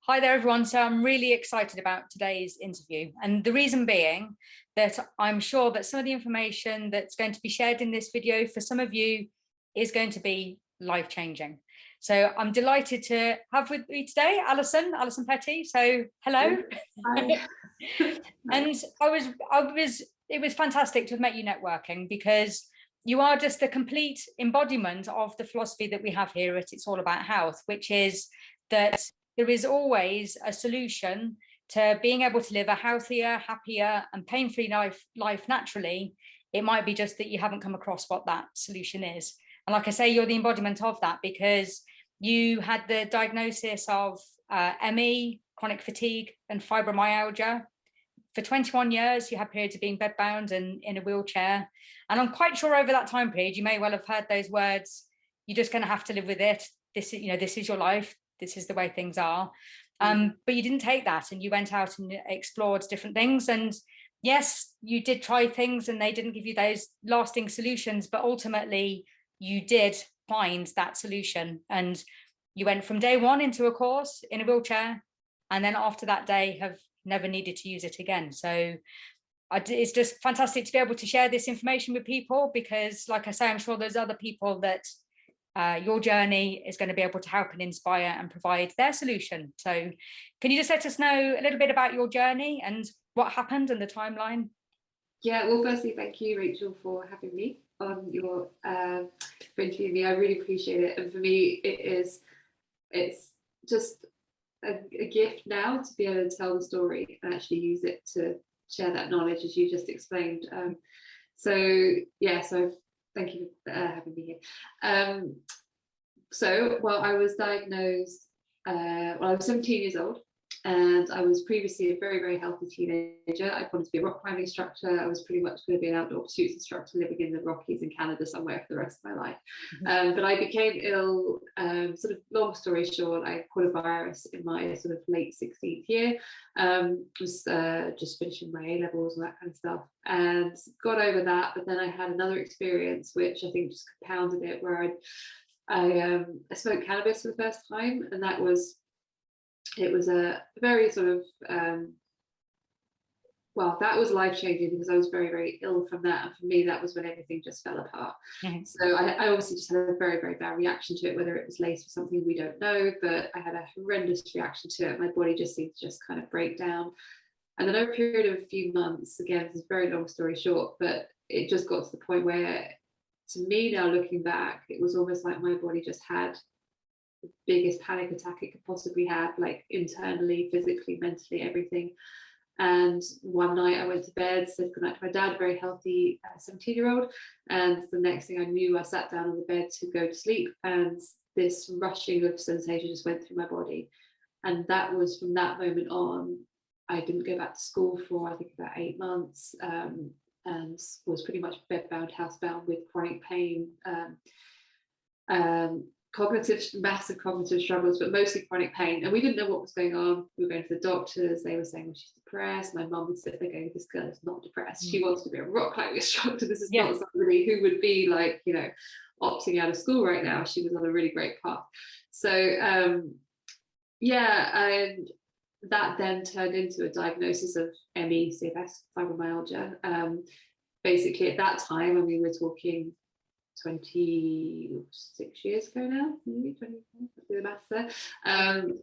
Hi there, everyone. So I'm really excited about today's interview. And the reason being that I'm sure that some of the information that's going to be shared in this video for some of you is going to be life-changing. So I'm delighted to have with me today, Alison Petty. So hello. Hi. And it was fantastic to have met you networking, because you are just the complete embodiment of the philosophy that we have here at It's All About Health, which is that there is always a solution to being able to live a healthier, happier, and pain-free life naturally. It might be just that you haven't come across what that solution is. And like I say, you're the embodiment of that, because you had the diagnosis of ME, chronic fatigue, and fibromyalgia. For 21 years, you had periods of being bedbound and in a wheelchair. And I'm quite sure over that time period, you may well have heard those words, you're just going to have to live with it. This is your life. This is the way things are. But you didn't take that, and you went out and explored different things. And yes, you did try things and they didn't give you those lasting solutions, but ultimately you did find that solution. And you went from day one into a course in a wheelchair, and then after that day have never needed to use it again. So it's just fantastic to be able to share this information with people, because like I say, I'm sure there's other people that your journey is going to be able to help and inspire and provide their solution. So can you just let us know a little bit about your journey and what happened and the timeline? Yeah, well, firstly, thank you, Rachel, for having me on your for interviewing me. I really appreciate it. And for me, it's just a gift now to be able to tell the story and actually use it to share that knowledge, as you just explained. So thank you for having me here. Well, I was diagnosed, I was 17 years old, and I was previously a very, very healthy teenager. I wanted to be a rock climbing instructor. I was pretty much going to be an outdoor pursuits instructor living in the Rockies in Canada somewhere for the rest of my life. But I became ill, sort of long story short, I caught a virus in my sort of late 16th year. Was just finishing my A-levels and that kind of stuff, and got over that. But then I had another experience which I think just compounded it, where I smoked cannabis for the first time, and it was a very sort of that was life-changing, because I was very, very ill from that, and for me that was when everything just fell apart. So I obviously just had a very, very bad reaction to it, whether it was laced with something we don't know, but I had a horrendous reaction to it. My body just seemed to just kind of break down, and then over a period of a few months, again, this is a very long story short, but it just got to the point where, to me now looking back, it was almost like my body just had the biggest panic attack it could possibly have, like internally, physically, mentally, everything. And one night I went to bed, said goodnight to my dad, a very healthy 17-year-old, and the next thing I knew, I sat down on the bed to go to sleep, and this rushing of sensation just went through my body. And that was, from that moment on, I didn't go back to school for I think about 8 months, and was pretty much bedbound, housebound, with chronic pain, massive cognitive struggles, but mostly chronic pain. And we didn't know what was going on. We were going to the doctors. They were saying, well, she's depressed. My mum would sit there going, this girl is not depressed. She wants to be a rock climbing instructor. This is not somebody who would be like, opting out of school right now. She was on a really great path. So and that then turned into a diagnosis of ME, CFS, fibromyalgia. Basically at that time, and we were talking 26 years ago now, maybe 24, do the maths there. And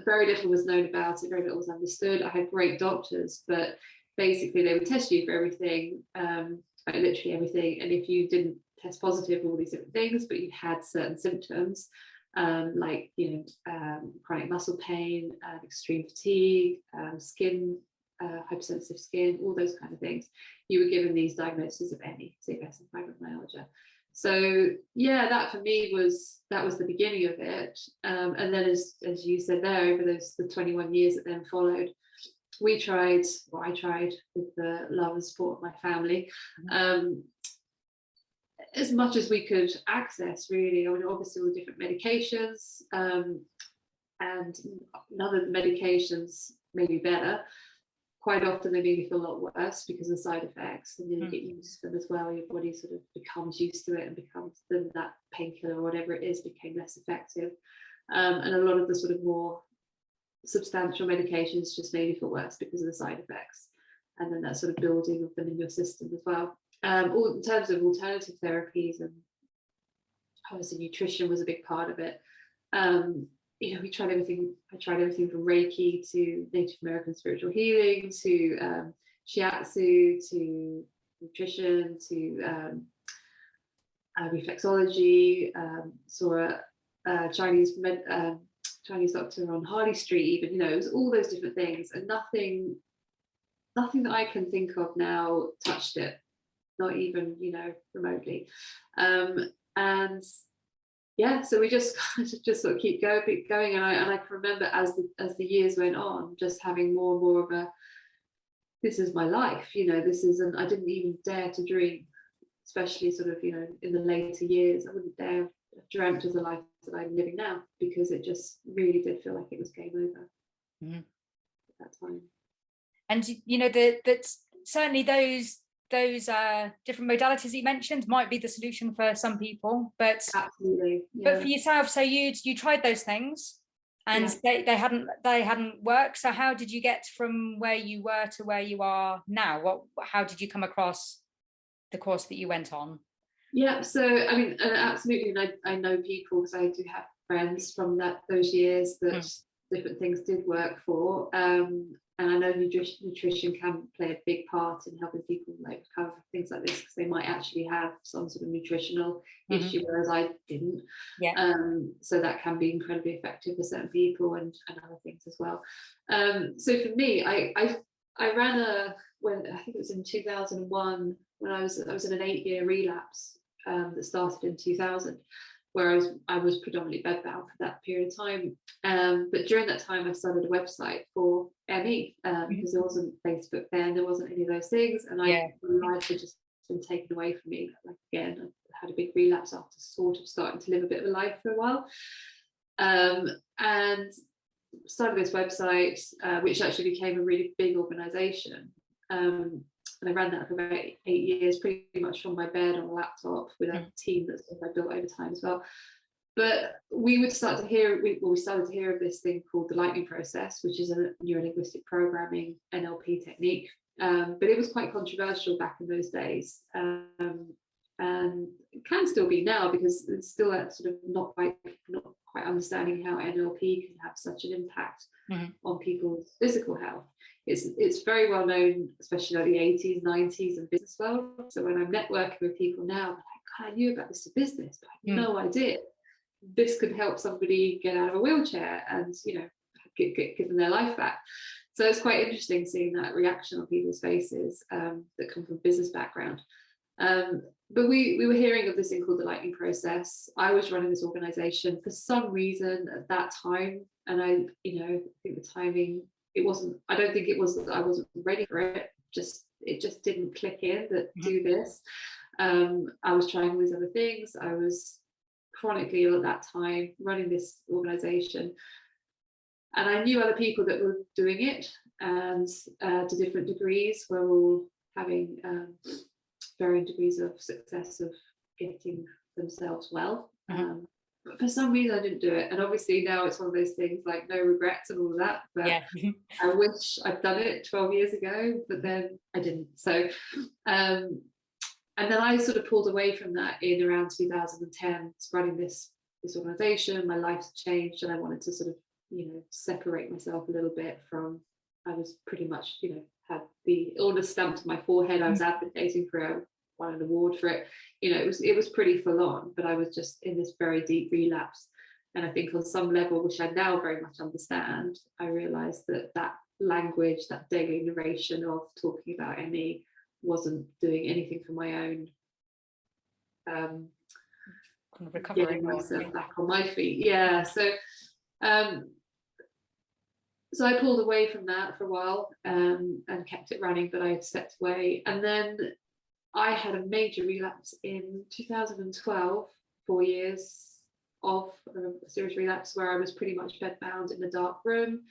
very little was known about it, very little was understood. I had great doctors, but basically they would test you for everything, like literally everything. And if you didn't test positive for all these different things, but you had certain symptoms, like chronic muscle pain, extreme fatigue, skin, hypersensitive skin, all those kind of things, you were given these diagnoses of ME, CFS, and fibromyalgia. So that for me was the beginning of it. And then as you said there, over the 21 years that then followed, I tried with the love and support of my family, as much as we could access, really. I mean, obviously all different medications, and none of the medications made me better. Quite often they made me feel a lot worse because of side effects, and then you get used to them as well. Your body sort of becomes used to it, and becomes then that painkiller or whatever it is became less effective. And a lot of the sort of more substantial medications just made me feel worse because of the side effects, and then that sort of building of them in your system as well. All in terms of alternative therapies, and obviously nutrition was a big part of it. You know, we tried everything. I tried everything from Reiki to Native American spiritual healing to shiatsu to nutrition to reflexology. Saw a Chinese doctor on Harley Street, even, you know, it was all those different things, and nothing that I can think of now touched it, not even, you know, remotely. And yeah, so we just sort of keep going, and I can remember as the years went on, just having more and more of a, this is my life, you know, this isn't, I didn't even dare to dream, especially sort of, you know, in the later years, I wouldn't dare have dreamt of the life that I'm living now, because it just really did feel like it was game over at that time. And you know, that certainly those different modalities that you mentioned might be the solution for some people, but absolutely, yeah. But for yourself, so you tried those things, and they hadn't worked. So how did you get from where you were to where you are now? How did you come across the course that you went on? Yeah, so I mean, absolutely, and I know people, because I do have friends from those years that different things did work for, and I know nutrition can play a big part in helping people like recover things like this, because they might actually have some sort of nutritional issue, whereas I didn't. Yeah. So that can be incredibly effective for certain people, and other things as well. So for me, I ran when I think it was in 2001, when I was in an 8-year relapse that started in 2000, where I was predominantly bedbound for that period of time. But during that time, I started a website for ME, because there wasn't Facebook then, there wasn't any of those things, and my life had just been taken away from me. Like, again, I had a big relapse after sort of starting to live a bit of a life for a while, and started this website, which actually became a really big organisation. And I ran that for about 8 years, pretty much from my bed on a laptop, with a team that I built over time as well. But we started to hear of this thing called the lightning process, which is a neurolinguistic programming NLP technique. But it was quite controversial back in those days, and it can still be now, because it's still that sort of not quite understanding how NLP can have such an impact on people's physical health. It's very well known, especially like the 80s, 90s and business world. So when I'm networking with people now, I'm like, God, I knew about this in business, but I had no idea this could help somebody get out of a wheelchair and, you know, give them their life back. So it's quite interesting seeing that reaction on people's faces that come from business background. But we were hearing of this thing called the lightning process. I was running this organization for some reason at that time, and I think the timing, I don't think it was that I wasn't ready for it. It just didn't click in that do this. I was trying all these other things. I was chronically ill at that time, running this organization, and I knew other people that were doing it, and to different degrees. We're all having varying degrees of success of getting themselves well. But for some reason I didn't do it, and obviously now it's one of those things like no regrets and all of that, but I wish I'd done it 12 years ago, but then I didn't. So and then I sort of pulled away from that in around 2010, running this organization. My life's changed, and I wanted to sort of, you know, separate myself a little bit from, I was pretty much, you know, had the illness stamped to my forehead. I was advocating for won an award for it. You know, it was pretty full on, but I was just in this very deep relapse. And I think on some level, which I now very much understand, I realized that language, that daily narration of talking about ME wasn't doing anything for my own recovery, getting myself back on my feet. Yeah. So so I pulled away from that for a while, and kept it running, but I had stepped away. And then I had a major relapse in 2012, 4 years of a serious relapse, where I was pretty much bedbound in a dark room.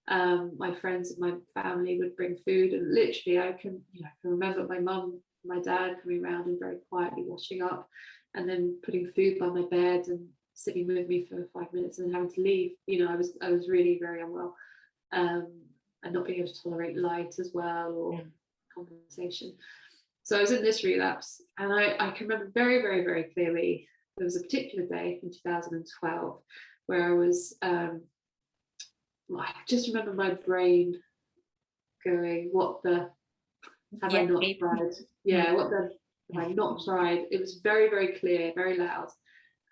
My friends and my family would bring food, and literally I can remember my mum, my dad coming around and very quietly washing up, and then putting food by my bed and sitting with me for 5 minutes and then having to leave. You know, I was really very unwell. and not being able to tolerate light as well, or conversation. So I was in this relapse, and I can remember very, very, very clearly, there was a particular day in 2012 where I was, I just remember my brain going, what the, have I not tried? Yeah, what the, have I not tried? It was very, very clear, very loud.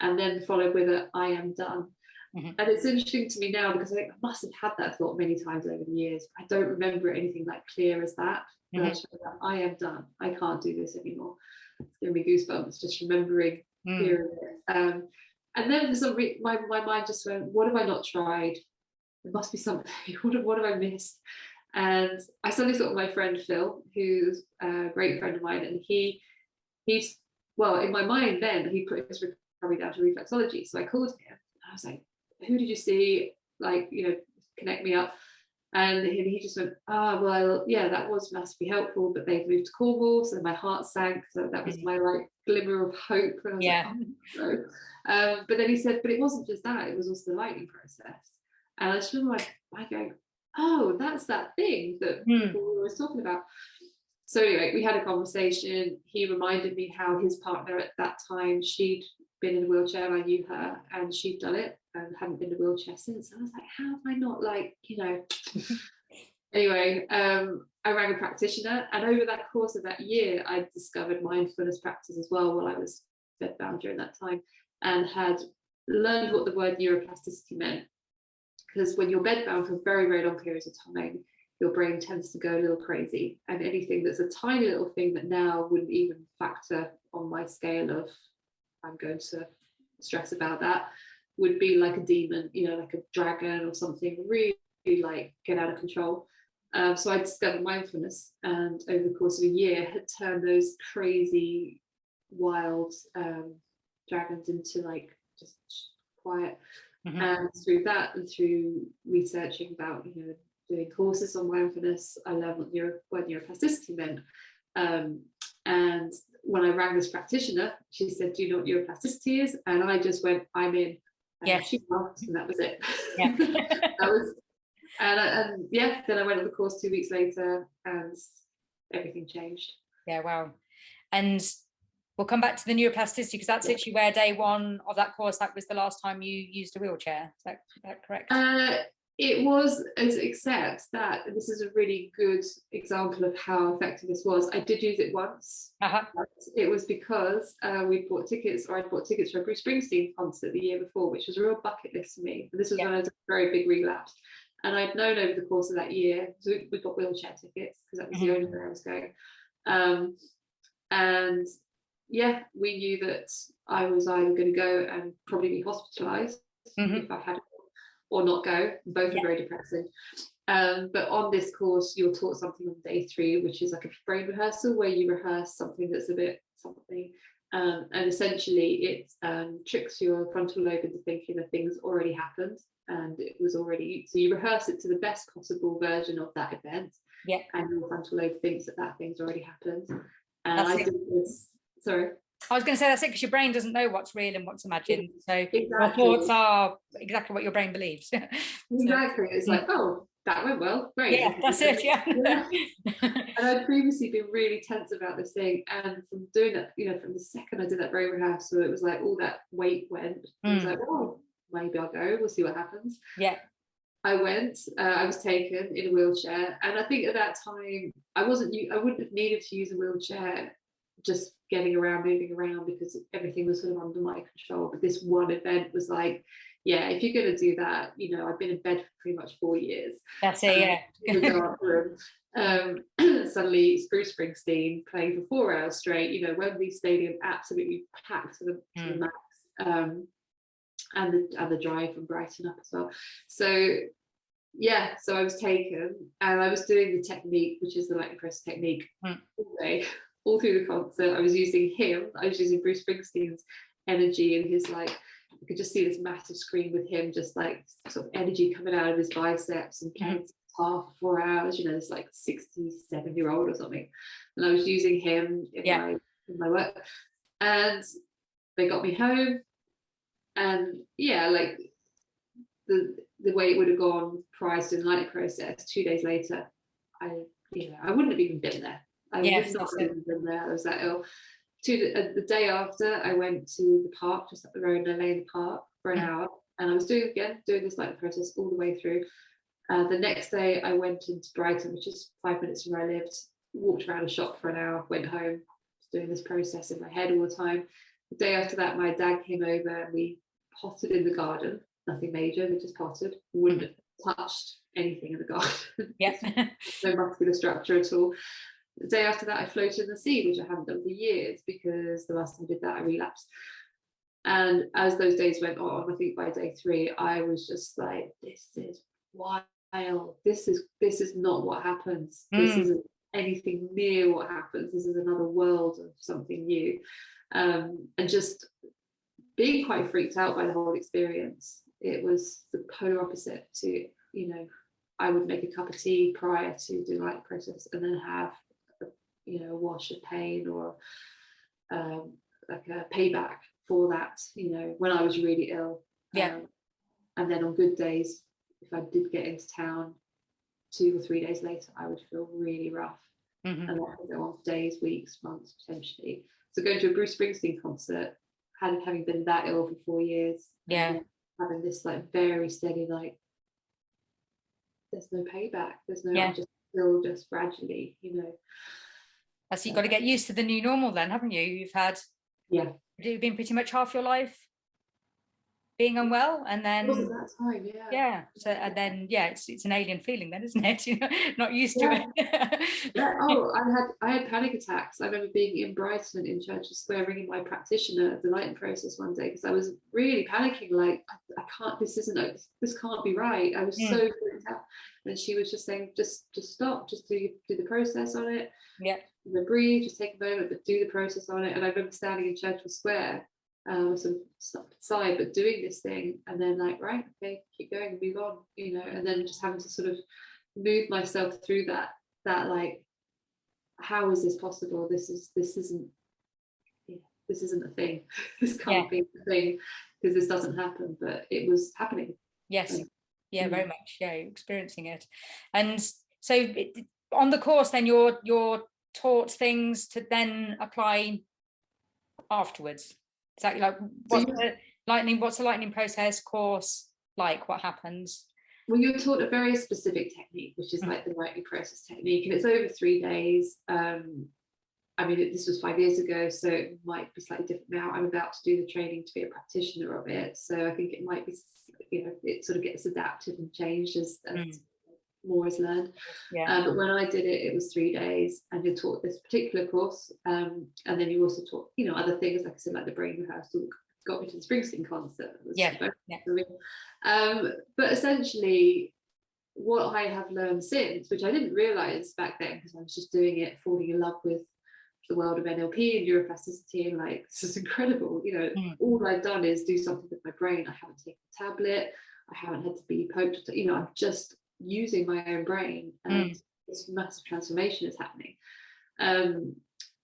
And then followed with a, I am done. And it's interesting to me now, because I think I must have had that thought many times over the years. I don't remember anything like clear as that. But I am done. I can't do this anymore. It's giving me goosebumps just remembering hearing it. And then for some reason, my mind just went, what have I not tried? There must be something. What have I missed? And I suddenly thought of my friend Phil, who's a great friend of mine, and he's well, in my mind then, he put his recovery down to reflexology. So I called him, and I was like, who did you see? Like, connect me up. And he just went, well, yeah, that was massively helpful, but they've moved to Cornwall, so my heart sank. So that was my like glimmer of hope. And I was like, oh, no. But then he said, but it wasn't just that, it was also the lightning process. And I just remember my going, oh, that's that thing that people were always talking about. So anyway, we had a conversation. He reminded me how his partner at that time, she'd been in a wheelchair, I knew her, and she'd done it and hadn't been in a wheelchair since. I was like, how have I not, like, Anyway, I rang a practitioner, and over that course of that year, I discovered mindfulness practice as well while I was bedbound during that time, and had learned what the word neuroplasticity meant. Because when you're bedbound for very, very long periods of time, your brain tends to go a little crazy, and anything that's a tiny little thing that now wouldn't even factor on my scale of I'm going to stress about that would be like a demon, like a dragon or something, really like get out of control. So I discovered mindfulness, and over the course of a year had turned those crazy wild dragons into like just quiet. And through that, and through researching about doing courses on mindfulness, I learned what neuroplasticity meant. And when I rang this practitioner, she said, do you know what neuroplasticity is? And I just went, I'm in. And she laughed, and that was it. That was, and then I went on the course 2 weeks later, and everything changed. Yeah, wow. And we'll come back to the neuroplasticity, because that's literally where day one of that course, that was the last time you used a wheelchair. Is that correct? It was, except that this is a really good example of how effective this was. I did use it once. It was because I bought tickets for a Bruce Springsteen concert the year before, which was a real bucket list for me. But this was when I was a very big relapse. And I'd known over the course of that year, so we got wheelchair tickets because that was the only way I was going. And yeah, we knew that I was either going to go and probably be hospitalised if I had, or not go. Both are very depressing. But on this course, you're taught something on day 3, which is like a brain rehearsal, where you rehearse something that's a bit something. And essentially it tricks your frontal lobe into thinking that things already happened, and it was already, so you rehearse it to the best possible version of that event, and your frontal lobe thinks that thing's already happened. And I did this, sorry, I was going to say that's it, because your brain doesn't know what's real and what's imagined. So your thoughts are exactly what your brain believes. Exactly. It's like, oh, that went well, great. Yeah, that's it. And I'd previously been really tense about this thing, and from doing it, from the second I did that brain rehearsal, it was like all that weight went. I was like, oh, maybe I'll go, we'll see what happens. I went, I was taken in a wheelchair, and I think at that time I wouldn't have needed to use a wheelchair, just getting around, moving around, because everything was sort of under my control. But this one event was like, yeah, if you're going to do that, I've been in bed for pretty much 4 years. That's it, in the dark room. Suddenly it's Bruce Springsteen playing for 4 hours straight, Wembley Stadium absolutely packed to the max, and the drive from Brighton up as well. So yeah, so I was taken, and I was doing the technique, which is the lightning press technique, all day, all through the concert. I was using Bruce Springsteen's energy, and his like, I could just see this massive screen with him, just like sort of energy coming out of his biceps, and playing guitar for 4 hours, this like 67-year-old or something. And I was using him in my work, and they got me home, and like the way it would have gone prior to the lighting process, 2 days later, I wouldn't have even been there. I would not have even been there. I was that ill. The day after, I went to the park just up the road, and I lay in the park for an hour, and I was doing this lighting process all the way through. The next day, I went into Brighton, which is 5 minutes from where I lived, walked around a shop for an hour, went home, doing this process in my head all the time. The day after that, my dad came over and we potted in the garden. Nothing major, we just potted. Wouldn't have touched anything in the garden. Yeah. No muscular structure at all. The day after that, I floated in the sea, which I hadn't done for years, because the last time I did that, I relapsed. And as those days went on, I think by day 3, I was just like, this is wild. This is not what happens. This isn't anything near what happens. This is another world of something new. And just being quite freaked out by the whole experience. It was the polar opposite to, I would make a cup of tea prior to doing the light process and then have a wash of pain or like a payback for that, when I was really ill. And then on good days, if I did get into town 2 or 3 days later, I would feel really rough. And that would go on for days, weeks, months, potentially. So going to a Bruce Springsteen concert, having been that ill for 4 years, having this like very steady, like there's no payback, there's no, I'm just still just gradually, So you've got to get used to the new normal then, haven't you? You've been pretty much half your life being unwell, and then that time, so and then it's an alien feeling then, isn't it? Not used to it. I had panic attacks. I remember being in Brighton in Churchill Square, ringing my practitioner at the lighting process one day because I was really panicking, like I can't, this can't be right. I was so freaked out, and she was just saying, just stop, just do the process on it, breathe, just take a moment, but do the process on it. And I remember standing in Churchill Square, sort of stopped aside, but doing this thing, and then like, right, okay, keep going and move on, and then just having to sort of move myself through that like, how is this possible? This isn't a thing. This can't be a thing, because this doesn't happen, but it was happening. Very much, experiencing it. And so on the course then you're taught things to then apply afterwards. Exactly, like what's the lightning process course like? What happens? Well, you're taught a very specific technique, which is like the lightning process technique, and it's over 3 days. This was 5 years ago, so it might be slightly different now. I'm about to do the training to be a practitioner of it, so I think it might be, it sort of gets adapted and changed as more is learned. But when I did it, it was 3 days, and you're taught this particular course, and then you also taught other things, like I said, like the brain rehearsal got me to the Springsteen concert. But essentially what I have learned since, which I didn't realize back then because I was just doing it, falling in love with the world of NLP and neuroplasticity, and like, this is incredible, all I've done is do something with my brain. I haven't taken a tablet, I haven't had to be poked, I'm just using my own brain, and this massive transformation is happening.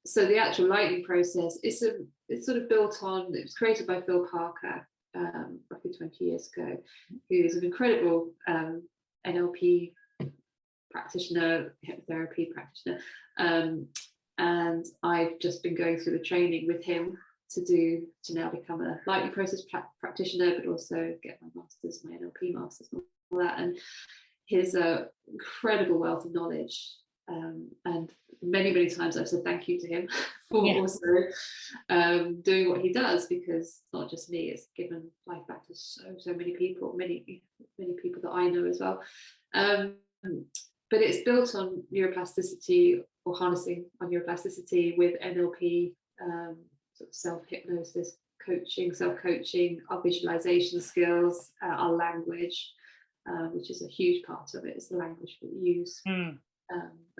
So the actual lightning process it's sort of built on, it was created by Phil Parker roughly 20 years ago, who is an incredible NLP practitioner, hypnotherapy practitioner, and I've just been going through the training with him to now become a lightning process practitioner, but also get my masters, my NLP masters, and all that. And his incredible wealth of knowledge, and many times I've said thank you to him for also doing what he does, because it's not just me, it's given life back to so many people, many people that I know as well. But it's built on neuroplasticity, or harnessing on neuroplasticity with NLP, sort of self-hypnosis, coaching, self-coaching, our visualization skills, our language, which is a huge part of it, is the language we use. And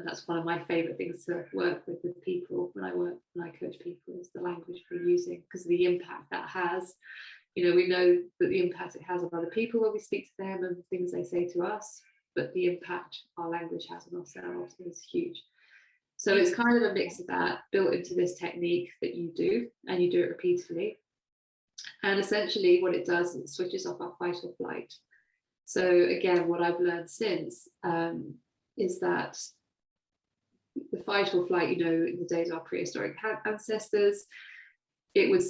that's one of my favorite things to work with people when I coach people, is the language we're using, because of the impact that has. We know that the impact it has on other people when we speak to them and the things they say to us, but the impact our language has on ourselves is huge. So it's kind of a mix of that built into this technique that you do, and you do it repeatedly. And essentially what it does is it switches off our fight or flight. So again, what I've learned since is that the fight or flight, you know, in the days of our prehistoric ancestors, it would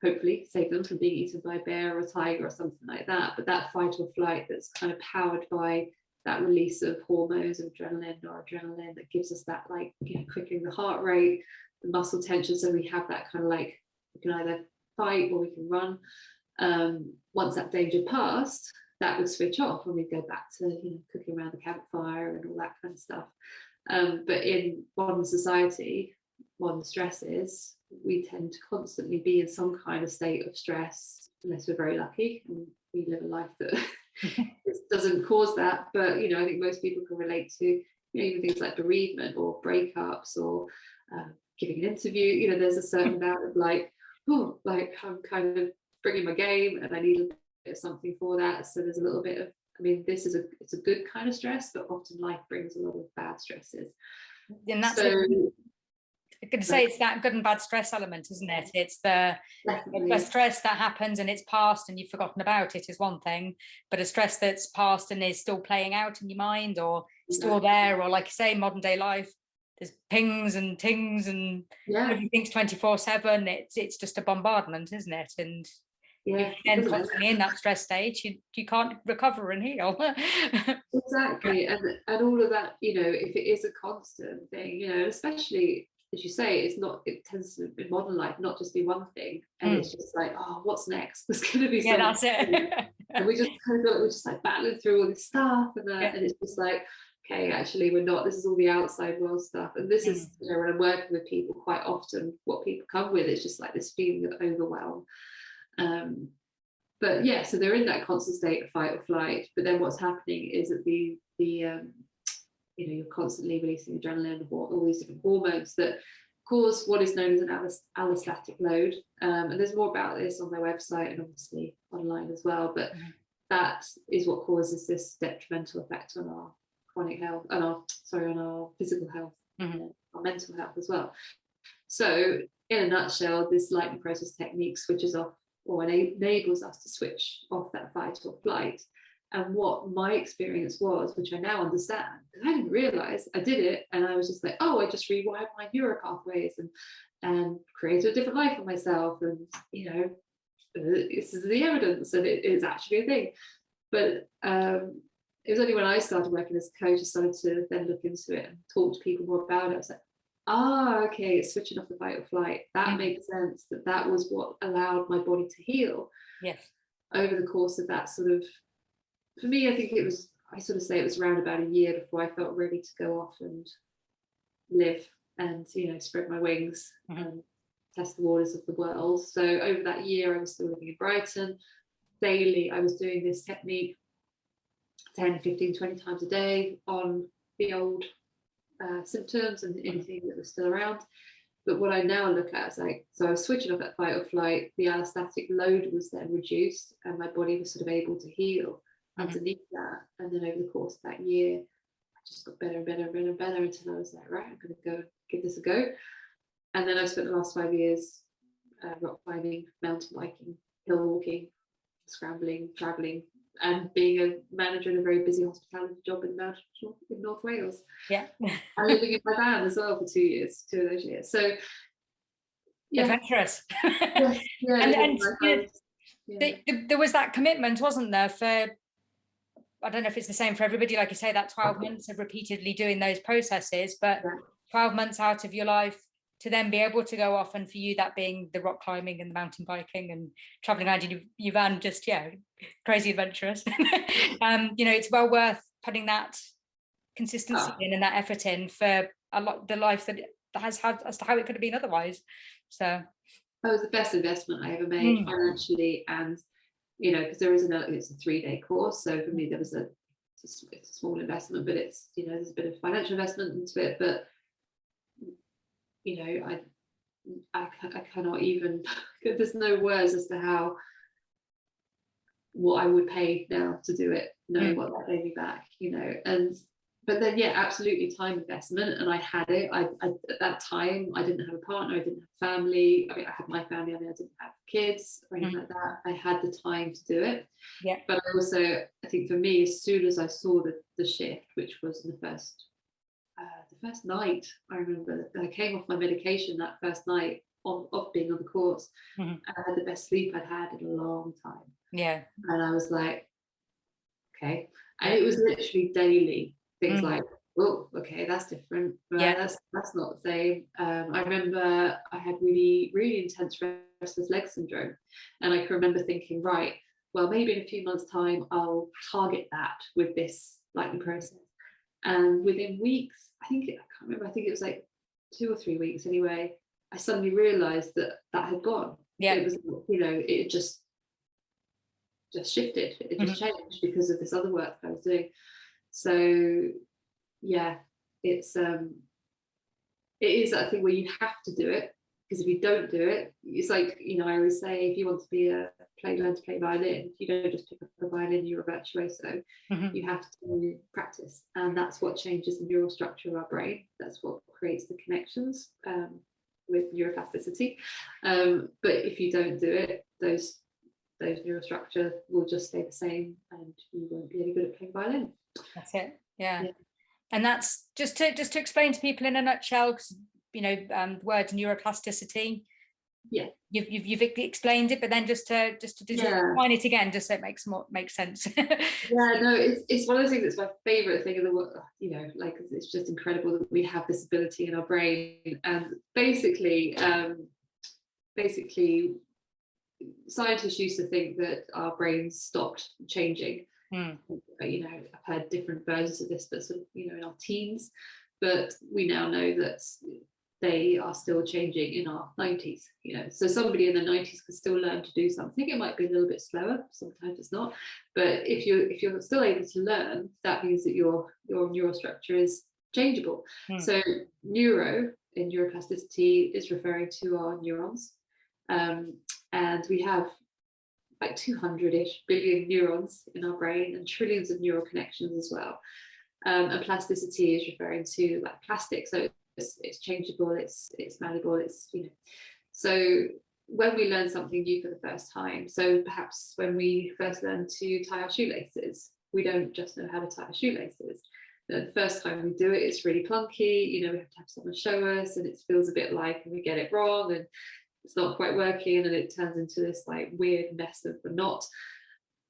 hopefully save them from being eaten by a bear or a tiger or something like that. But that fight or flight that's kind of powered by that release of hormones of adrenaline that gives us that, like, you know, quickening the heart rate, the muscle tension, so we have that kind of like, we can either fight or we can run. Once that danger passed, that would switch off and we'd go back to, you know, cooking around the campfire and all that kind of stuff. But in modern society, modern stresses, we tend to constantly be in some kind of state of stress, unless we're very lucky and we live a life that doesn't cause that. But, you know, I think most people can relate to, you know, even things like bereavement or breakups or giving an interview. You know, there's a certain amount of like, oh, like I'm kind of bringing my game and I need a bit of something for that. So there's a little bit of, I mean, it's a good kind of stress, but often life brings a lot of bad stresses. And that's I'm going to say it's that good and bad stress element, isn't it? It's the stress that happens and it's past and you've forgotten about it is one thing, but a stress that's past and is still playing out in your mind or still there, or like you say, modern day life, there's pings and tings and everything's 24/7. It's just a bombardment, isn't it? And if you're then constantly in that stress state, you can't recover and heal. Exactly. And all of that, you know, if it is a constant thing, you know, especially as you say, it tends to in modern life not just be one thing, and it's just like, oh, what's next? There's going to be something. That's it. And we just kind of feel like we're just like battling through all this stuff, and it's just like, okay, actually we're not. This is all the outside world stuff, and this is, you know, when I'm working with people, quite often what people come with is just like this feeling of overwhelm. But yeah, so they're in that constant state of fight or flight. But then what's happening is that the you know, you're constantly releasing adrenaline, all these different hormones that cause what is known as an allostatic load. And there's more about this on their website and obviously online as well. But that is what causes this detrimental effect on our chronic health, on our physical health, and our mental health as well. So in a nutshell, this lightning process technique switches off or enables us to switch off that fight or flight. And what my experience was, which I now understand, because I didn't realize I did it, and I was just like, oh, I just rewired my neural pathways and created a different life for myself, and, you know, this is the evidence, and it is actually a thing. But it was only when I started working as a coach, I started to then look into it and talk to people more about it. I was like, okay, it's switching off the fight or flight. That makes sense. That was what allowed my body to heal. Yes. Over the course of that sort of, for me, I think I sort of say it was around about a year before I felt ready to go off and live and, you know, spread my wings and test the waters of the world. So over that year, I was still living in Brighton. Daily, I was doing this technique 10, 15, 20 times a day on the old symptoms and anything that was still around. But what I now look at is like, so I was switching off that fight or flight, the allostatic load was then reduced and my body was sort of able to heal underneath that. And then over the course of that year, I just got better and better and better and better until I was like, right, I'm going to go give this a go. And then I spent the last 5 years rock climbing, mountain biking, hill walking, scrambling, traveling, and being a manager in a very busy hospitality job in North Wales. Yeah. And living in my van as well for 2 years, 2 of those years. So yeah. Adventurous. Yes, yeah, and you know, there was that commitment, wasn't there, for, I don't know if it's the same for everybody, like you say, that 12 months of repeatedly doing those processes, but 12 months out of your life to then be able to go off, and for you that being the rock climbing and the mountain biking and traveling around in your van, just crazy adventurous. You know, it's well worth putting that consistency in and that effort in for a lot, the life that has had, as to how it could have been otherwise. So that was the best investment I ever made financially, and you know, because it's a 3-day course, so for me there was it's a small investment, but it's, you know, there's a bit of financial investment into it, but you know, I cannot even, there's no words as to what I would pay now to do it, knowing what that gave me back, you know. And but then, yeah, absolutely time investment. And I had it. I at that time, I didn't have a partner, I didn't have family. I mean, I had my family, I mean, I didn't have kids or anything like that. I had the time to do it. Yeah. But also, I think for me, as soon as I saw the shift, which was in the first night, I remember I came off my medication that first night of being on the course. I had the best sleep I'd had in a long time. Yeah. And I was like, okay. And it was literally daily things like, oh, okay, that's different. That's not the same. I remember I had really, really intense restless leg syndrome. And I can remember thinking, right, well, maybe in a few months' time, I'll target that with this lightning process. And within weeks, I can't remember, I think it was like 2 or 3 weeks anyway, I suddenly realized that had gone. Yeah. It was, it just shifted. It just changed because of this other work I was doing. So yeah, it is that thing where you have to do it, because if you don't do it, it's like, I always say, if you want to learn to play violin, you don't just pick up a violin, you're a virtuoso. You have to practice, and that's what changes the neural structure of our brain. That's what creates the connections with neuroplasticity. But if you don't do it, those neural structure will just stay the same, and you won't be any good at playing violin. That's it. Yeah. And that's just to explain to people in a nutshell, because word neuroplasticity. Yeah. You've explained it, but then just to define it again, just so it makes sense. Yeah, no, it's one of those things that's my favorite thing in the world. Like, it's just incredible that we have this ability in our brain. And basically, scientists used to think that our brains stopped changing. I've heard different versions of this, but sort of, in our teens, but we now know that they are still changing in our 90s. So somebody in the 90s could still learn to do something. It might be a little bit slower, sometimes it's not, but if you're still able to learn, that means that your neural structure is changeable. So neuro in neuroplasticity is referring to our neurons, and we have like 200-ish billion neurons in our brain, and trillions of neural connections as well. And plasticity is referring to like plastic, so it's changeable, it's malleable, So when we learn something new for the first time, so perhaps when we first learn to tie our shoelaces, we don't just know how to tie our shoelaces. The first time we do it, it's really clunky. We have to have someone show us, and it feels a bit like we get it wrong, and it's not quite working, and it turns into this like weird mess of a knot.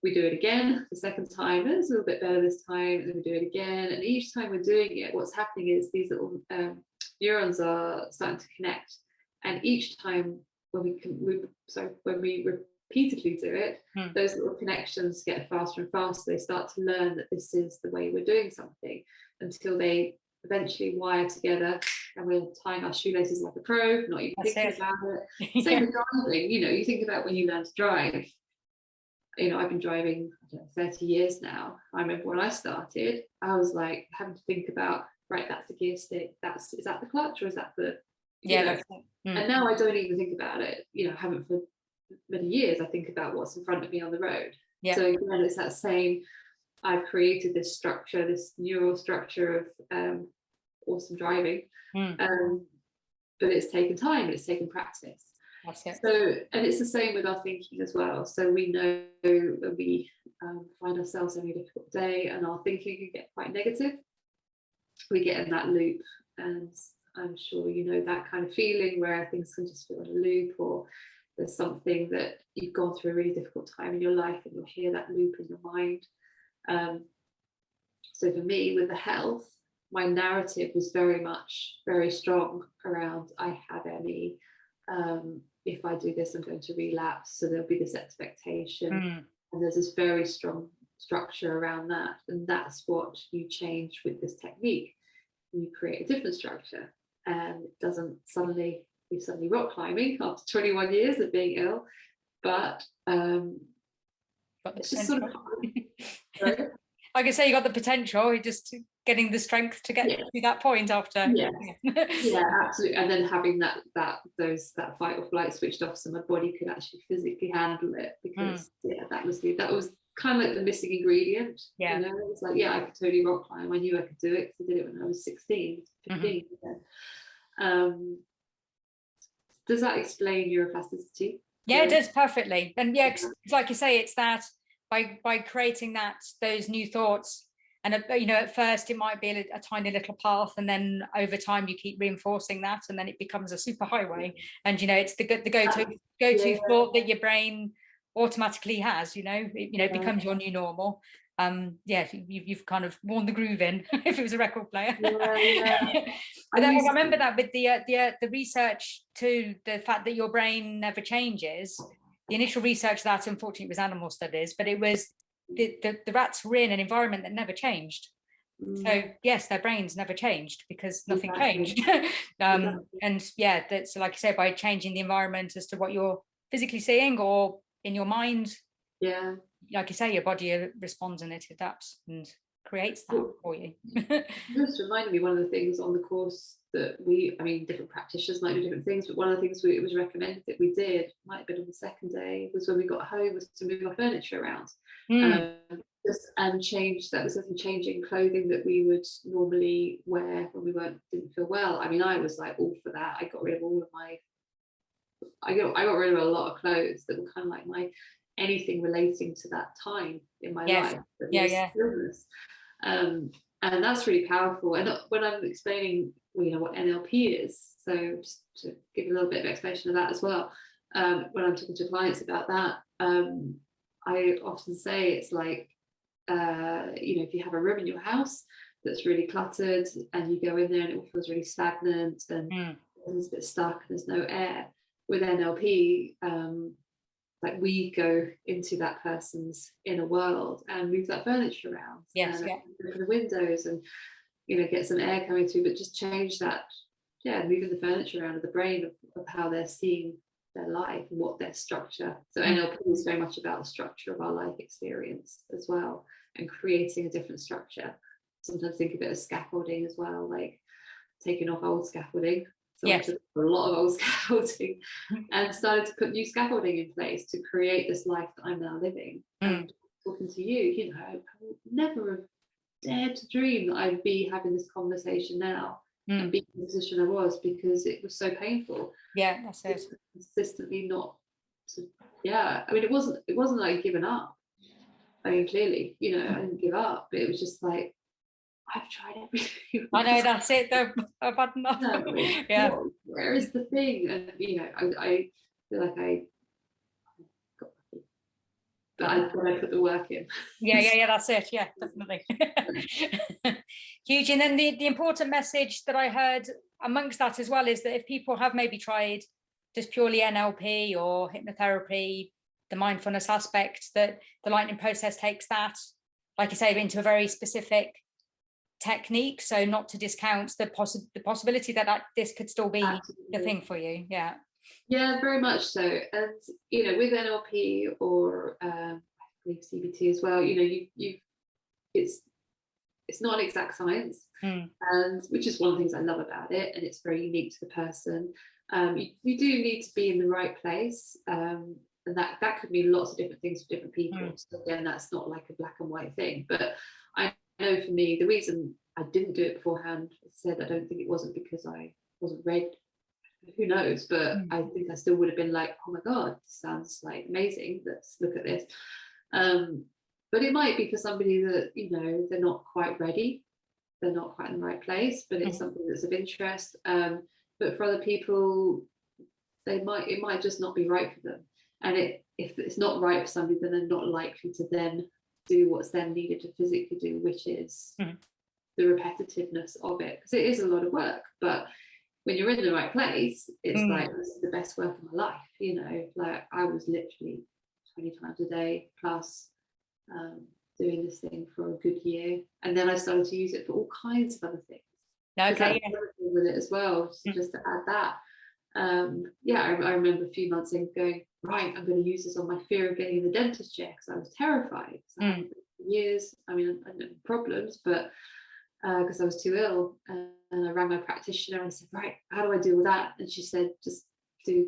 We do it again the second time, and it's a little bit better this time, and then we do it again. And each time we're doing it, what's happening is these little neurons are starting to connect. And each time when we repeatedly do it, those little connections get faster and faster. They start to learn that this is the way we're doing something, until they eventually wire together, and we're tying our shoelaces like a pro, not even thinking about it. Same with driving. You think about when you learn to drive. I've been driving 30 years now. I remember when I started, I was like having to think about, right, that's the gear stick, is that the clutch, or is that the and now I don't even think about it. I haven't for many years. I think about what's in front of me on the road. So again, it's that same, I've created this structure, this neural structure of awesome driving, but it's taken time, it's taken practice. So, and it's the same with our thinking as well. So we know when we find ourselves having a difficult day and our thinking can get quite negative, we get in that loop. And I'm sure that kind of feeling where things can just feel in a loop, or there's something that you've gone through a really difficult time in your life, and you'll hear that loop in your mind. So for me, with the health, my narrative was very strong around, I have ME. If I do this, I'm going to relapse. So there'll be this expectation, and there's this very strong structure around that. And that's what you change with this technique. You create a different structure, and it doesn't suddenly rock climbing after 21 years of being ill, but it's just sort of like I say, you got the potential, you're just getting the strength to get to that point after. Yeah, absolutely. And then having that fight or flight switched off, so my body could actually physically handle it, because that was kind of like the missing ingredient. Yeah. You know, it's like, yeah, I could totally rock climb. I knew I could do it because I did it when I was 16, 15. Does that explain neuroplasticity? Yeah, it does perfectly. And yeah, it's like you say, it's that by creating those new thoughts, and you know, at first it might be a tiny little path, and then over time you keep reinforcing that, and then it becomes a super highway. And you know, it's the go-to thought that your brain automatically has. You know, it becomes your new normal. Yeah, you've kind of worn the groove in. If it was a record player. But I remember that with the research to the fact that your brain never changes. The initial research that, unfortunately, was animal studies, but it was the rats were in an environment that never changed. So yes, their brains never changed because nothing changed. And yeah, that's like I said, by changing the environment as to what you're physically seeing or in your mind, like you say, your body responds and it adapts and creates that for you. Just reminded me, one of the things on the course that different practitioners might do different things, but one of the things it was recommended that we did, might have been on the second day, was when we got home, was to move our furniture around. And change that, was changing clothing that we would normally wear when we didn't feel well. I mean, I was like all for that. I got rid of I got rid of a lot of clothes that were kind of like anything relating to that time in my life. Stillness. And that's really powerful. And when I'm explaining, what NLP is, so just to give a little bit of explanation of that as well, when I'm talking to clients about that, I often say it's like, if you have a room in your house that's really cluttered and you go in there and it feels really stagnant and it's a bit stuck and there's no air. With NLP, like we go into that person's inner world and move that furniture around, open the windows and get some air coming through, but just change that, moving the furniture around of the brain of how they're seeing their life and what their structure. So NLP is very much about the structure of our life experience as well, and creating a different structure. Sometimes think of it as scaffolding as well, like taking off old scaffolding. So I took a lot of old scaffolding and started to put new scaffolding in place to create this life that I'm now living. And talking to you, I would never have dared to dream that I'd be having this conversation now and be in the position I was, because it was so painful. Yeah, that's it. Consistently not. I mean, it wasn't like giving up. I mean, clearly, I didn't give up, but it was just like, I've tried everything. I know, that's it. I've had enough. Where is the thing? And I feel like I got lucky, but I put the work in. Yeah, that's it. Yeah, definitely. Huge. And then the important message that I heard amongst that as well is that if people have maybe tried just purely NLP or hypnotherapy, the mindfulness aspect, that the lightning process takes that, like I say, into a very specific technique. So not to discount the possibility that this could still be the thing for you. Yeah, very much so. And with NLP or I believe CBT as well, it's not an exact science, and which is one of the things I love about it, and it's very unique to the person. You do need to be in the right place, and that could mean lots of different things for different people. So again, that's not like a black and white thing, but I know for me, the reason I didn't do it beforehand, as I said, I don't think it wasn't because I wasn't ready. Who knows? But I think I still would have been like, oh my God, this sounds like amazing. Let's look at this. But it might be for somebody that, they're not quite ready. They're not quite in the right place, but it's something that's of interest. But for other people, it might just not be right for them. And if it's not right for somebody, then they're not likely to then do what's then needed to physically do, which is the repetitiveness of it, because it is a lot of work. But when you're in the right place, it's like, this is the best work of my life. Like I was literally 20 times a day plus doing this thing for a good year, and then I started to use it for all kinds of other things. With it as well, just to add that. I remember a few months in going, right, I'm going to use this on my fear of getting in the dentist chair, because I was terrified. I hadn't been for years. I mean, I had problems, but because I was too ill, and I rang my practitioner and I said, right, how do I deal with that? And she said, just do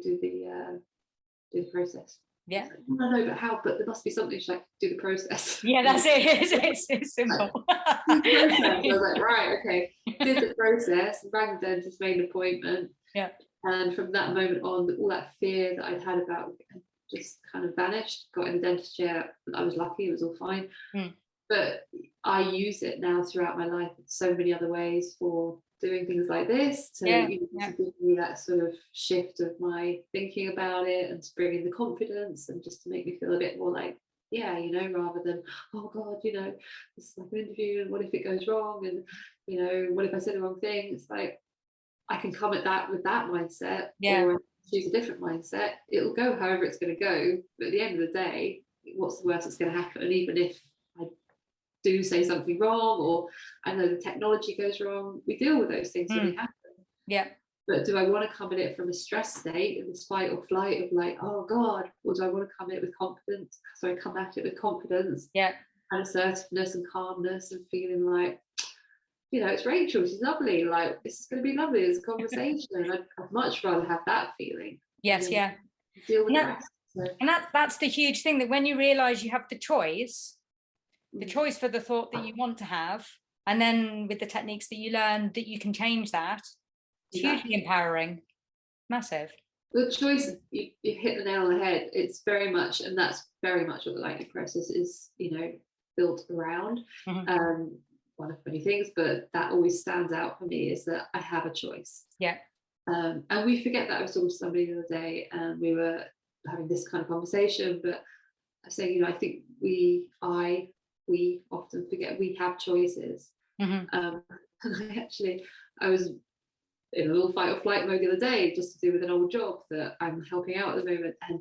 the process. Yeah. Like, no, but how? But there must be something. She's like, do the process. Yeah, that's it. It's simple. Do the process. I was like, right, okay. Did the process, rang the dentist, made an appointment. Yeah. And from that moment on, all that fear that I'd had about it just kind of vanished. Got in the dentist chair. I was lucky, it was all fine. But I use it now throughout my life in so many other ways for doing things like this, to, to give me that sort of shift of my thinking about it, and to bring in the confidence, and just to make me feel a bit more like, yeah, you know, rather than, oh God, you know, this is like an interview and what if it goes wrong, and, you know, what if I said the wrong thing? It's like, I can come at that with that mindset, or choose a different mindset. It'll go however it's going to go, but at the end of the day, what's the worst that's going to happen? And even if I do say something wrong, or I know the technology goes wrong, we deal with those things when they happen. Yeah. But do I want to come at it from a stress state, in this fight or flight of like, oh God, or do I want to come at it with confidence? So I come at it with confidence, and assertiveness and calmness, and feeling like, you know, it's Rachel, she's lovely, like this is going to be lovely as a conversation. I'd much rather have that feeling. Yes, yeah. Deal with the rest. So. And that's the huge thing, that when you realize you have the choice for the thought that you want to have, and then with the techniques that you learn, that you can change that, it's hugely empowering. Massive. The choice, you hit the nail on the head. It's very much, and that's very much what the lightning process is, you know, built around. One of many things, but that always stands out for me, is that I have a choice. Yeah. And we forget that. I was talking to somebody the other day, and we were having this kind of conversation, but I was saying, you know, I think we often forget we have choices. And I was in a little fight or flight mode the other day, just to do with an old job that I'm helping out at the moment, and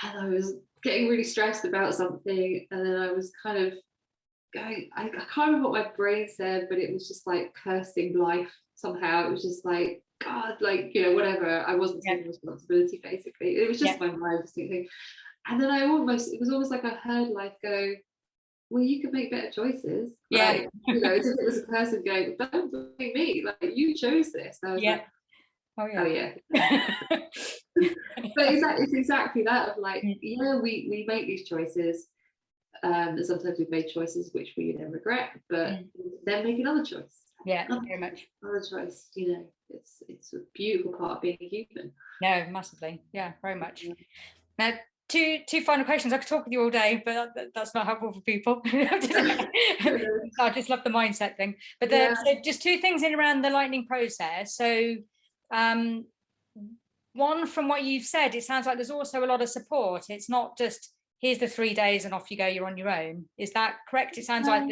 I was getting really stressed about something, and then I was kind of going, I can't remember what my brain said, but it was just like cursing life somehow. It was just like, God, like, you know, whatever. I wasn't taking responsibility, basically. It was just my mind was thinking. And then it was almost like I heard life go, well, you could make better choices. Like, you know, as if it was a person going, don't blame me, like you chose this. And I was like, oh yeah. But it's exactly that, of like, yeah, we make these choices. And sometimes we've made choices which we then regret, but then make another choice. Yeah, very much. Another choice, you know, it's a beautiful part of being a human. No, massively. Yeah, very much. Now, two final questions. I could talk with you all day, but that's not helpful for people. I just love the mindset thing. But so just two things in around the lightning process. So one, from what you've said, it sounds like there's also a lot of support. It's not just, here's the 3 days and off you go, you're on your own. Is that correct? It sounds like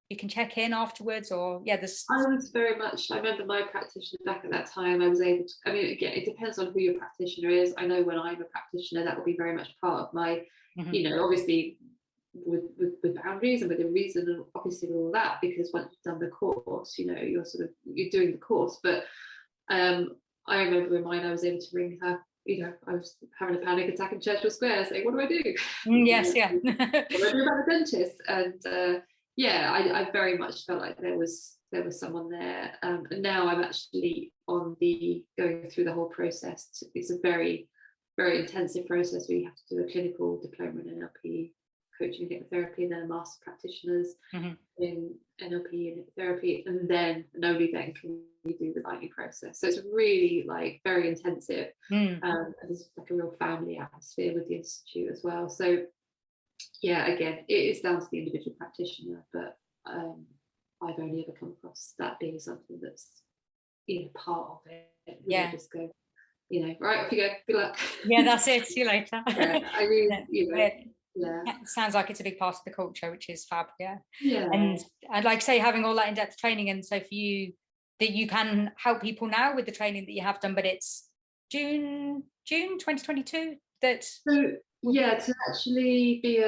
you can check in afterwards, or there's. I was very much, I remember my practitioner back at that time, I was able to, I mean, again, it depends on who your practitioner is. I know when I'm a practitioner, that will be very much part of my, you know, obviously with boundaries and with a reason, and obviously with all that, because once you've done the course, you know, you're doing the course. But I remember in mine, I was able to ring her. You know, I was having a panic attack in Churchill Square, saying, what do I do? Yes, yeah. What do I do about the dentist? And I very much felt like there was someone there. And now I'm actually going through the whole process. It's a very, very intensive process where you have to do a clinical diploma in NLP, coaching and hypnotherapy, and then a master practitioners in NLP and hypnotherapy, and only then can you do the lightning process. So it's really like very intensive. And there's like a real family atmosphere with the institute as well. So yeah, again, it is down to the individual practitioner, but I've only ever come across that being something that's, you know, part of it. Just go, you know, right, off you go, good luck. Yeah, that's it, see you later. I mean, you know, it sounds like it's a big part of the culture, which is fab. And I'd like to say, having all that in-depth training, and so for you, that you can help people now with the training that you have done, but it's June 2022 that. To actually be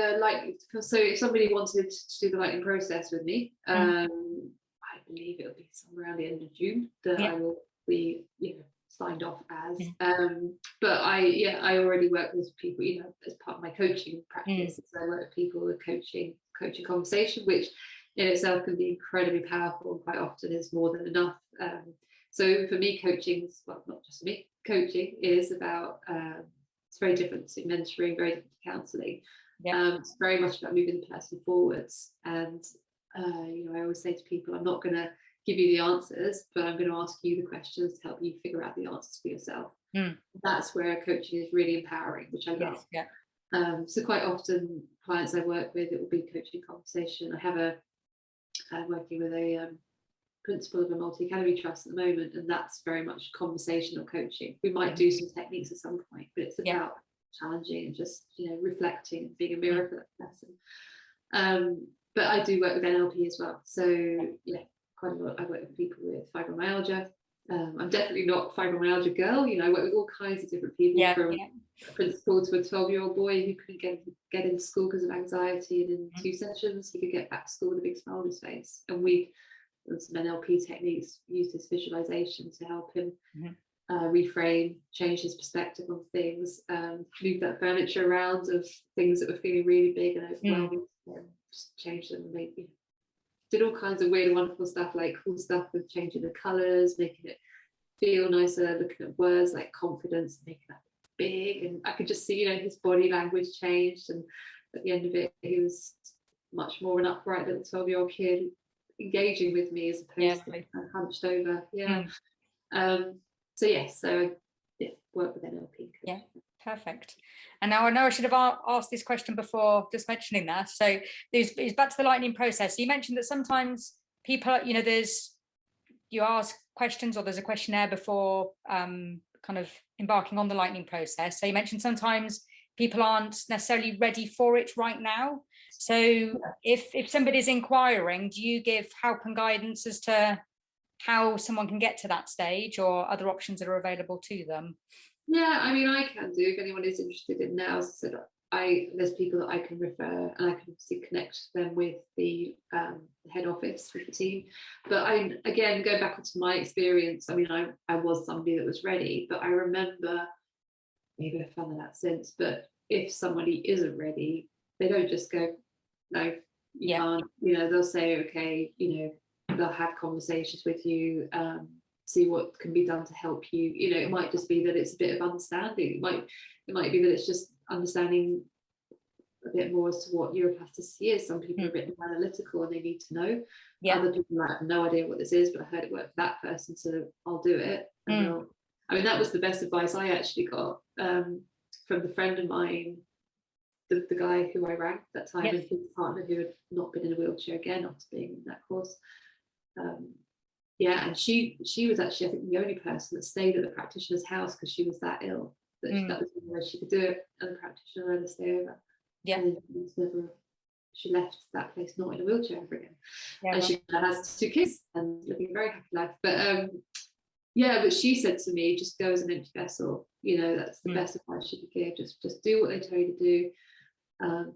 so if somebody wanted to do the lightning process with me, I believe it'll be somewhere around the end of June that I will be, you know, signed off as. But I already work with people, you know, as part of my coaching practice. So I work with people with coaching conversation, which in itself can be incredibly powerful, and quite often is more than enough. So for me, coaching is, well, not just me, coaching is about it's very different to mentoring, very different to counselling. It's very much about moving the person forwards. And you know, I always say to people, I'm not going to give you the answers, but I'm going to ask you the questions to help you figure out the answers for yourself. That's where coaching is really empowering, which I love. So quite often clients I work with, it will be coaching conversation. I have I'm working with a principal of a multi-academy trust at the moment, and that's very much conversational coaching. We might do some techniques at some point, but it's about challenging and just, you know, reflecting, being a mirror for that person. But I do work with NLP as well, so yeah, quite a lot. I work with people with fibromyalgia. I'm definitely not fibromyalgia girl, you know. I work with all kinds of different people, from a principal to a 12-year-old boy who couldn't get into school because of anxiety, and in 2 sessions he could get back to school with a big smile on his face. And we, with some NLP techniques, use this visualization to help him reframe, change his perspective on things, move that furniture around of things that were feeling really big and overwhelming, just change them, and maybe did all kinds of weird, wonderful stuff, like cool stuff with changing the colours, making it feel nicer, looking at words like confidence, making that big. And I could just see, you know, his body language changed, and at the end of it he was much more an upright little 12-year-old kid engaging with me as opposed to hunched over. So I work with NLP. Perfect. And now I know I should have asked this question before just mentioning that. So it's back to the lightning process. So you mentioned that sometimes people, you know, you ask questions, or there's a questionnaire before kind of embarking on the lightning process. So you mentioned sometimes people aren't necessarily ready for it right now. So if somebody's inquiring, do you give help and guidance as to how someone can get to that stage, or other options that are available to them? Yeah, I mean, I can do, if anyone is interested in now. As I said, there's people that I can refer, and I can obviously connect them with the head office, with the team. But again, go back to my experience. I mean, I was somebody that was ready, but I remember, maybe I've found that out since, but if somebody isn't ready, they don't just go, no, you can't. You know, they'll say, okay, you know, they'll have conversations with you, see what can be done to help you. You know, it might just be that it's a bit of understanding. It might be that it's just understanding a bit more as to what neuroplasticity is. Some people are a bit more analytical and they need to know. Other people have no idea what this is, but I heard it worked for that person, so I'll do it. And I mean, that was the best advice I actually got from the friend of mine, the guy who I rang at that time, and his partner, who had not been in a wheelchair again after being in that course. And she was actually, I think, the only person that stayed at the practitioner's house because she was that ill, that that was the only way she could do it, and the practitioner let her stay over. And she left that place not in a wheelchair ever again. And she has 2 kids and living a very happy life. But but she said to me, just go as an empty vessel. You know, that's the best advice she could give. Just do what they tell you to do.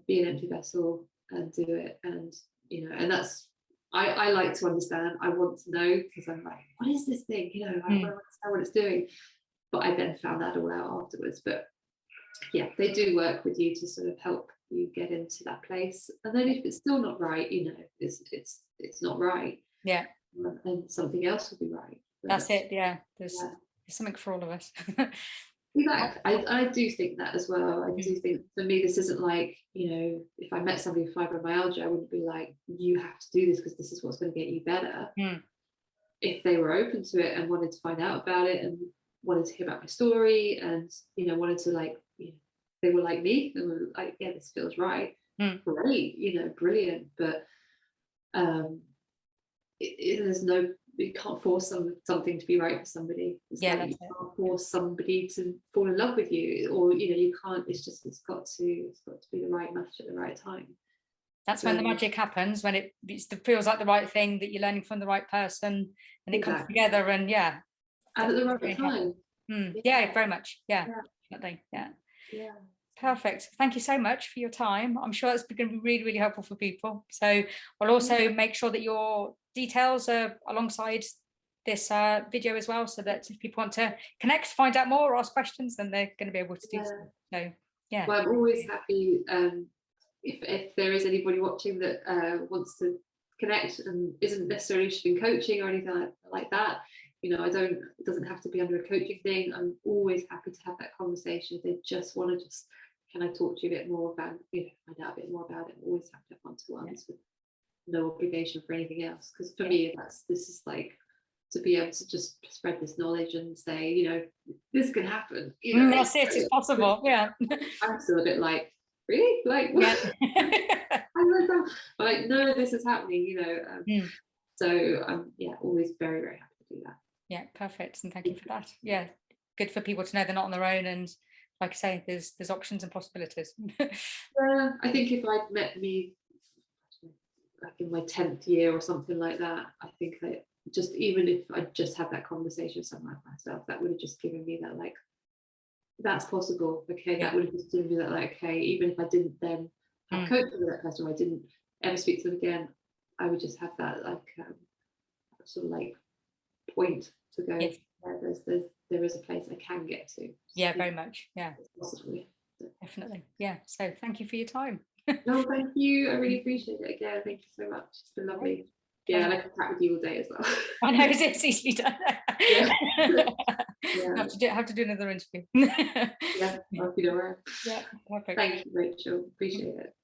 Be an empty vessel and do it. And you know, and that's, I like to understand. I want to know, because I'm like, what is this thing? You know, I want to understand what it's doing. But I then found that all out afterwards. But yeah, they do work with you to sort of help you get into that place. And then if it's still not right, you know, it's not right. And something else will be right. But that's it. There's something for all of us. Exactly. I do think that as well. I do think, for me, this isn't like, you know, if I met somebody with fibromyalgia, I wouldn't be like, you have to do this because this is what's going to get you better. If they were open to it and wanted to find out about it and wanted to hear about my story, and, you know, wanted to, like, you know, they were like me and were like, yeah, this feels right. Great, you know, brilliant. But there's no, you can't force something to be right for somebody. You can't force somebody to fall in love with you, or, you know, you can't. It's got to be the right match at the right time. That's when the magic happens, when it feels like the right thing, that you're learning from the right person, and it comes together, and and at the right time. Very much. Definitely. Perfect. Thank you so much for your time. I'm sure it's going to be really, really helpful for people. So I'll also make sure that your details are alongside this video as well, so that if people want to connect, find out more, or ask questions, then they're going to be able to do so. Well, I'm always happy if there is anybody watching that wants to connect and isn't necessarily interested in coaching or anything like that. it doesn't have to be under a coaching thing. I'm always happy to have that conversation. If they just want to can I talk to you a bit more about, find out a bit more about it. I'm always happy to have one-to-ones with no obligation for anything else. Because for me, this is like, to be able to just spread this knowledge and say, this can happen. That's it, it's possible. Yeah. I'm still a bit like, really? Like, what? But like, no, this is happening, So I'm always very, very happy to do that. Yeah, perfect. And thank you for that. Yeah, good for people to know they're not on their own, and like I say, there's options and possibilities. Yeah, I think if I'd met me like in my 10th year or something like that, I think even if I just had that conversation with someone like myself, that would have just given me that, like, that's possible. Okay, that would have just given me that, like, okay, even if I didn't then have coaching with that person, or I didn't ever speak to them again, I would just have that, like, sort of like point to go. Yes. There is a place I can get to. Yeah, very much. Yeah, possibly. Definitely. Yeah. So thank you for your time. No, thank you. I really appreciate it. Again, thank you so much. It's been lovely. Yeah, I like to chat with you all day as well. I know, it's easily done. Have to do another interview. I'll be aware. Yeah, perfect. Thank you, Rachel. Appreciate it.